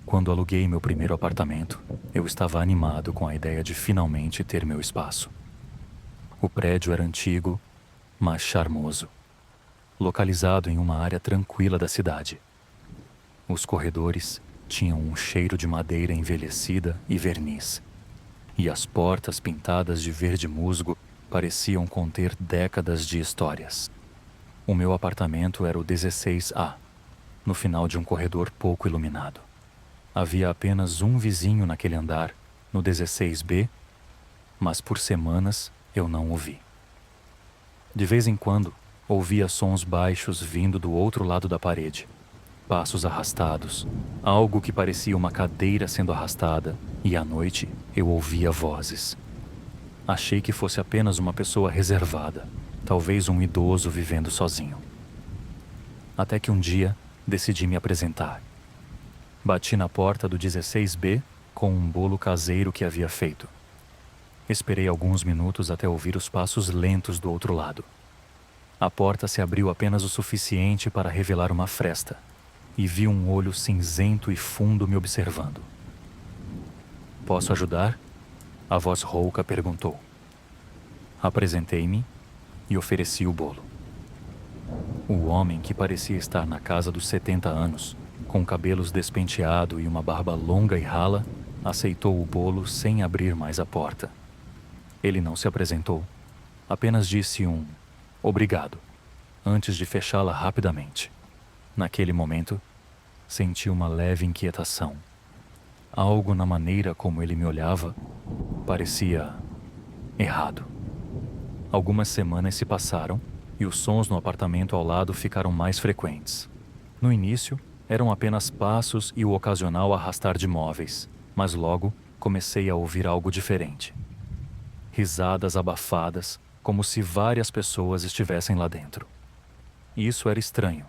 Quando aluguei meu primeiro apartamento, eu estava animado com a ideia de finalmente ter meu espaço. O prédio era antigo, mas charmoso, localizado em uma área tranquila da cidade. Os corredores tinham um cheiro de madeira envelhecida e verniz, e as portas pintadas de verde musgo pareciam conter décadas de histórias. O meu apartamento era o 16A, no final de um corredor pouco iluminado. Havia apenas um vizinho naquele andar, no 16B, mas por semanas eu não o vi. De vez em quando, ouvia sons baixos vindo do outro lado da parede. Passos arrastados, algo que parecia uma cadeira sendo arrastada, e à noite eu ouvia vozes. Achei que fosse apenas uma pessoa reservada, talvez um idoso vivendo sozinho. Até que um dia decidi me apresentar. Bati na porta do 16B com um bolo caseiro que havia feito. Esperei alguns minutos até ouvir os passos lentos do outro lado. A porta se abriu apenas o suficiente para revelar uma fresta, e vi um olho cinzento e fundo me observando. "Posso ajudar?" A voz rouca perguntou. Apresentei-me e ofereci o bolo. O homem, que parecia estar na casa dos 70 anos, com cabelos despenteado e uma barba longa e rala, aceitou o bolo sem abrir mais a porta. Ele não se apresentou, apenas disse um "obrigado", antes de fechá-la rapidamente. Naquele momento, senti uma leve inquietação. Algo na maneira como ele me olhava parecia errado. Algumas semanas se passaram e os sons no apartamento ao lado ficaram mais frequentes. No início, eram apenas passos e o ocasional arrastar de móveis, mas logo comecei a ouvir algo diferente. Risadas abafadas, como se várias pessoas estivessem lá dentro. Isso era estranho,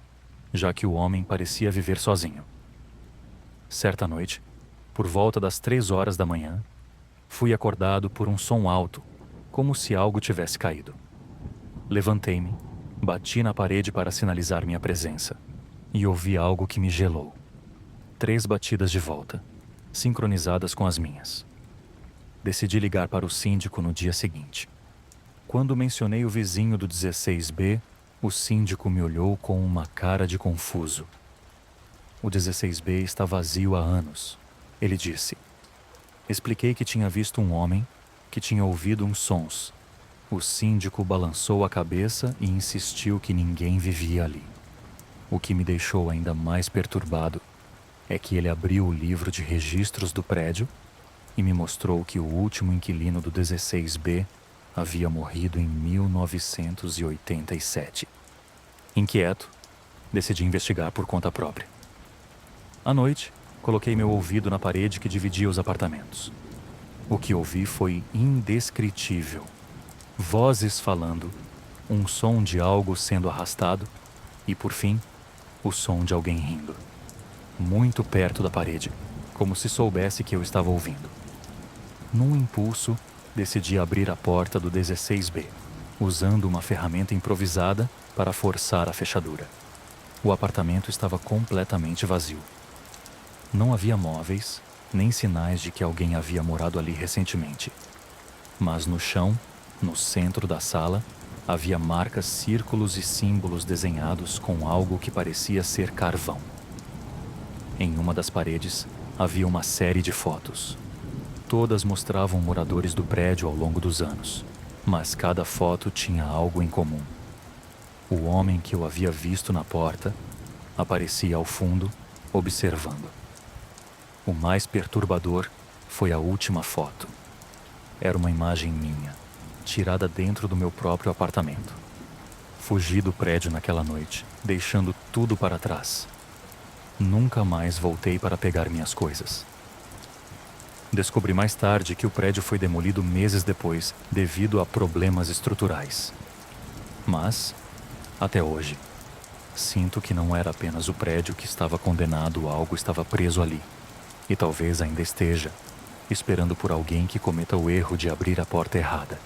já que o homem parecia viver sozinho. Certa noite, por volta das 3 horas da manhã, fui acordado por um som alto, como se algo tivesse caído. Levantei-me, bati na parede para sinalizar minha presença, e ouvi algo que me gelou. 3 batidas de volta, sincronizadas com as minhas. Decidi ligar para o síndico no dia seguinte. Quando mencionei o vizinho do 16B, o síndico me olhou com uma cara de confuso. "O 16B está vazio há anos", ele disse. Expliquei que tinha visto um homem, que tinha ouvido uns sons. O síndico balançou a cabeça e insistiu que ninguém vivia ali. O que me deixou ainda mais perturbado é que ele abriu o livro de registros do prédio e me mostrou que o último inquilino do 16B havia morrido em 1987. Inquieto, decidi investigar por conta própria. À noite, coloquei meu ouvido na parede que dividia os apartamentos. O que ouvi foi indescritível. Vozes falando, um som de algo sendo arrastado e, por fim, o som de alguém rindo. Muito perto da parede, como se soubesse que eu estava ouvindo. Num impulso, decidi abrir a porta do 16B, usando uma ferramenta improvisada para forçar a fechadura. O apartamento estava completamente vazio. Não havia móveis, nem sinais de que alguém havia morado ali recentemente. Mas no chão, no centro da sala, havia marcas, círculos e símbolos desenhados com algo que parecia ser carvão. Em uma das paredes, havia uma série de fotos. Todas mostravam moradores do prédio ao longo dos anos, mas cada foto tinha algo em comum. O homem que eu havia visto na porta aparecia ao fundo, observando. O mais perturbador foi a última foto. Era uma imagem minha, tirada dentro do meu próprio apartamento. Fugi do prédio naquela noite, deixando tudo para trás. Nunca mais voltei para pegar minhas coisas. Descobri mais tarde que o prédio foi demolido meses depois, devido a problemas estruturais. Mas, até hoje, sinto que não era apenas o prédio que estava condenado, algo estava preso ali. E talvez ainda esteja, esperando por alguém que cometa o erro de abrir a porta errada.